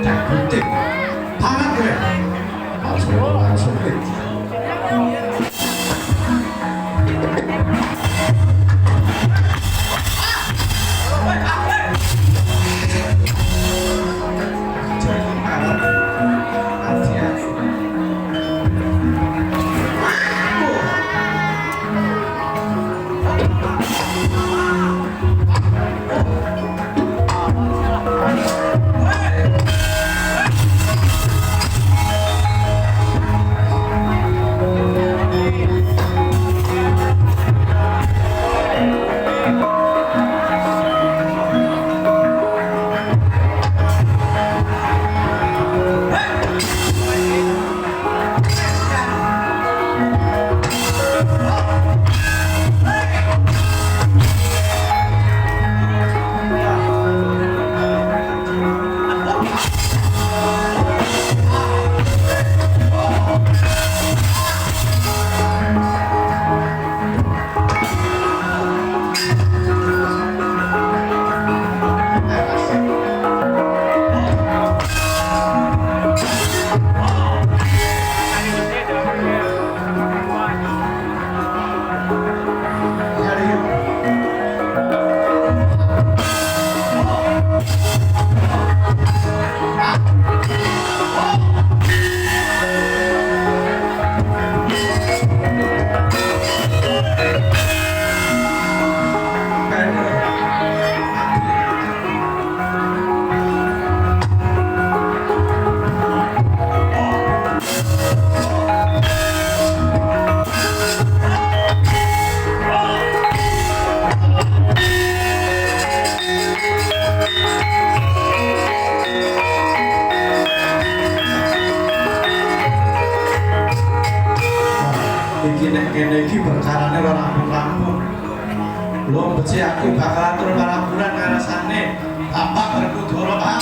cek gunting tangan gue langsung kene iki perkarane ora rampung-rampung. Lho becik aku bakal atur parambulan ngarasane Bapak Werkudara Pak.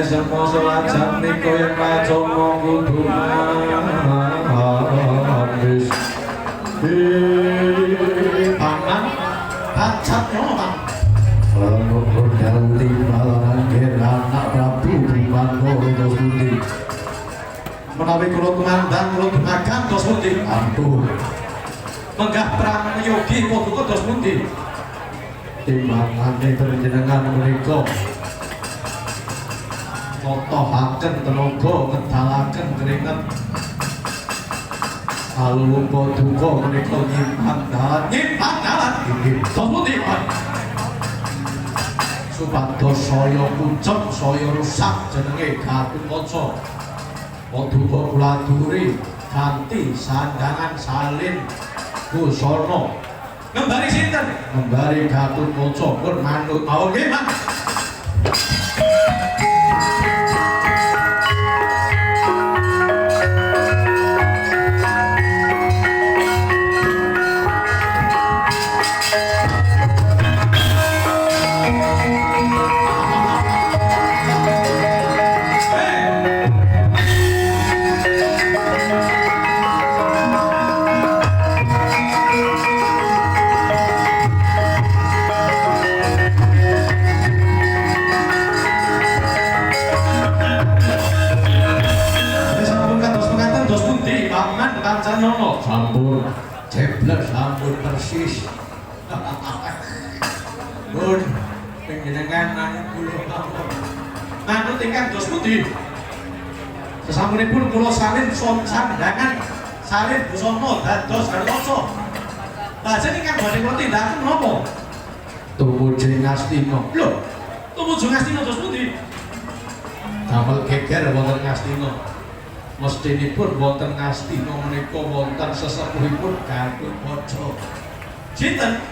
Semua selajat niko yang pacong kudu habis pangan pacat nyoman leluhur ganti balanan anak Prabu Bimangoro dos pundi menawi kula kumandang kula dumakan dos pundi ampun menggah perang yogi paduka dos pundi timbangane panjenengan menika totohaken tenaga ngedalaken keringet alupa duka menika nyimpan dalan inggih pundi supados saya pucet saya rusak jenenge Gatotkaca paduka kula aturi kanthi sandangan salin busana ngembari sinten ngembari Gatotkaca pun manut mawon nggih Mas. Sampun jebles sampun persis. Pun panjenengan manut kula. Manut ingkang dos pundi? Sesampunipun kula salin sandangan salin busana dados garwa. Lajeng ingkang badhe kula tindakaken menapa? Tumuju Ngastina. Lho, tumuju Ngastina dos pundi? Damel geger wonten Ngastina. Mestinipun wonten Ngastina menika wonten sesepuhipun Gatotkaca. Sinten?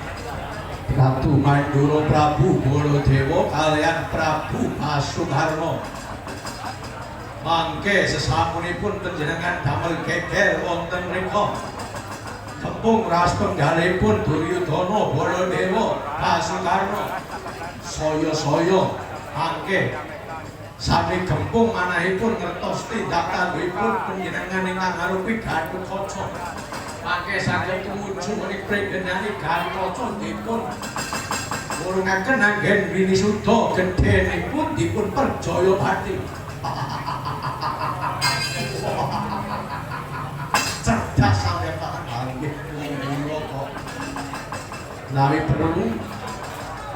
Ratu Mandura Prabu Baladewa kaliyan Prabu Basudarma. Mangke sesampunipun panjenengan damel geger wonten mriku. Kempung ras penggalipun Duryudana Baladewa Basudarma. Saya-saya mangke sami gempung manahipun ngertos tindakanipun panjenengan ingkang arupi Gatotkaca. Mangke saged tumuju menika pringgenani Gatotkaca dipun wulungaken anggen winisuda gedhenipun dipun perjaya pati. Cerdas sampeyan Pak nggih kula kok. Nawi perlu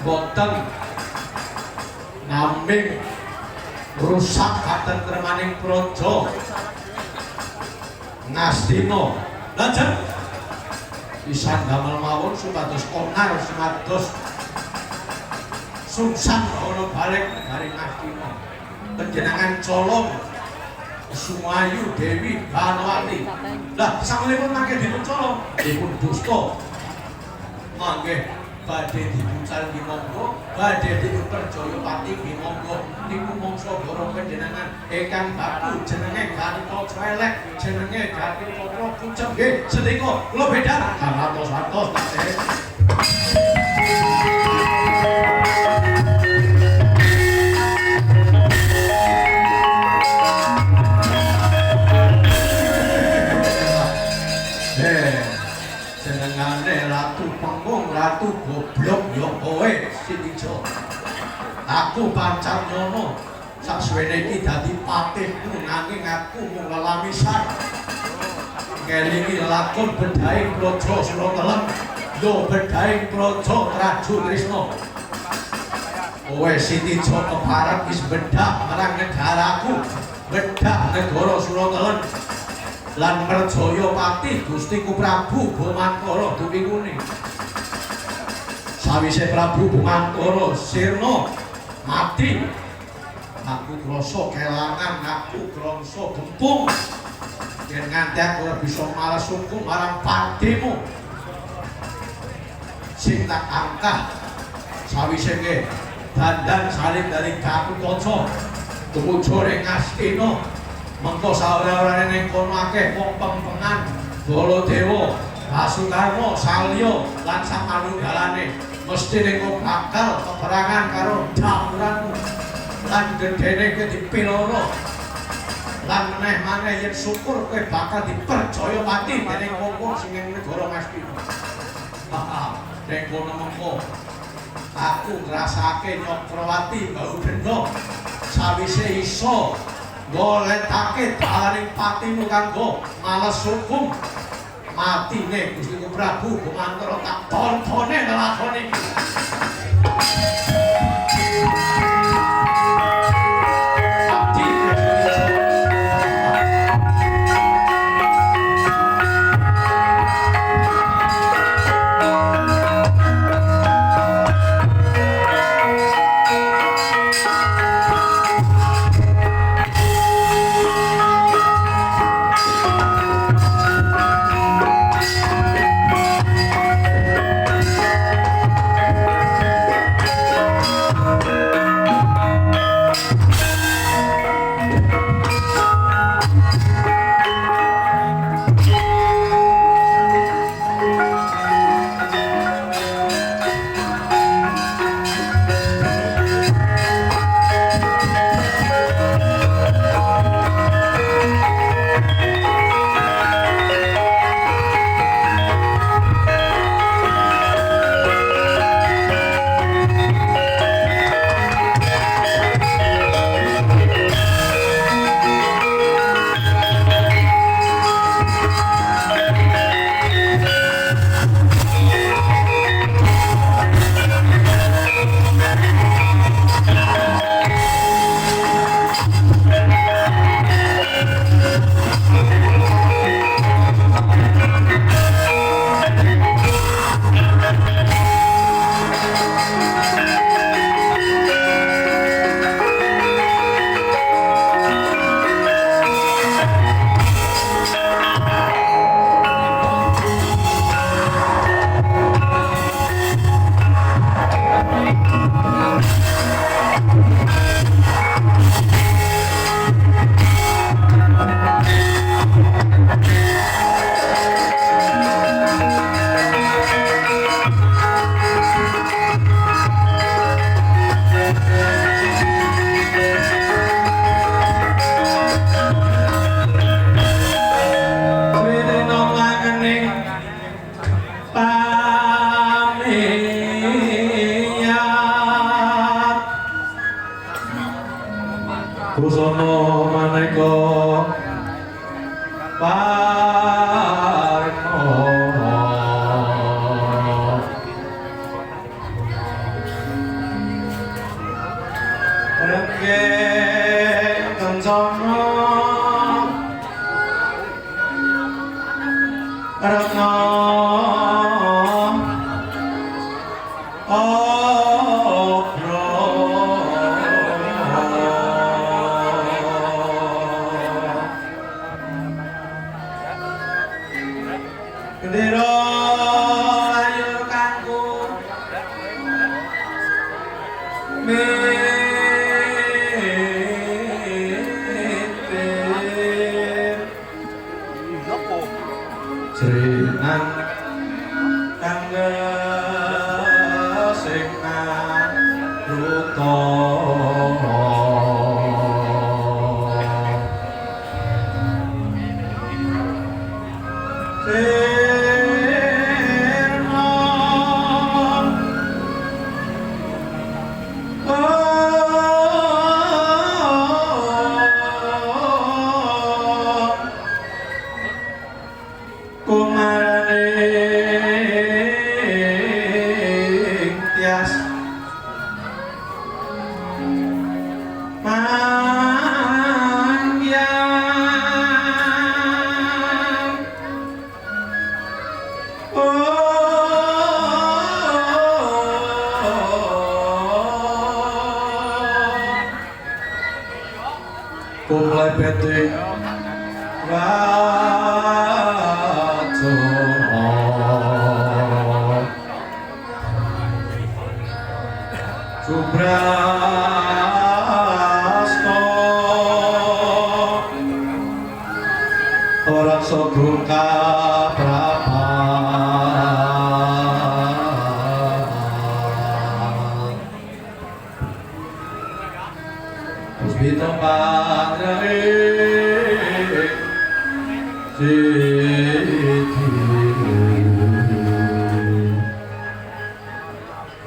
boten naming rusak katentremaning praja Ngastina. Lajeng pisan damel mawon supados onar sumados suksan ana balik negari Ngastina. Panjenengan colong Sumayu Dewi Banawati. Lah sampun mangke dipun colong dipun dusta. Mangke badhe dipuncal nggih monggo, badhe dipun perjaya pati nggih monggo. Niku mangsa para panjenengan ingkang baku jenenge Gatotkaca elek, jenenge Gatotkaca pucet nggih. Sedika kula bedhar katos-katos tasih. Jenengane Ratu Penggung, Ratu Goblok ya kowe Sitijo. Aku Pancanyana sasuwene iki dadi patihmu nanging aku mung lelamisan. Kelingi lakon bedhaing praja Suratelen, yo bedhaing praja Traju Trisna. Kowe Sitijo kepareng wis bedhah marang negaraku, bedhah negara Suratelen. Lan merjaya pati Gustiku Prabu Bhumantara duwingune. Sawise Prabu Bhumantara sirna mati, aku krasa kelangan, aku krasa gempung. Yen nganti aku ora bisa malas sungkum marang patimu sing tak angkah. Sawise nggih dandan salib dari Gatotkaca tumuju ing Ngastina. Mengko saore-orene ning kono akeh wong pempengan Baladewa, Basudarma, Salya lan samanunggalane mesti ning bakal peperangan karo damuranmu lan gedene kowe dipiloro lan meneh-maneh yen syukur kowe bakal diperjaya pati dening wong-wong sing ing negara Ngastina. Ning kono mengko aku ngrasake Nyokrawati bau denda sawise iso ngoletake dalaning patimu kanggo males hukum matine Gustiku Prabu Bhumantara tak tontone lakon iki.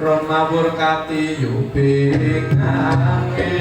Rona Burkati yuping angin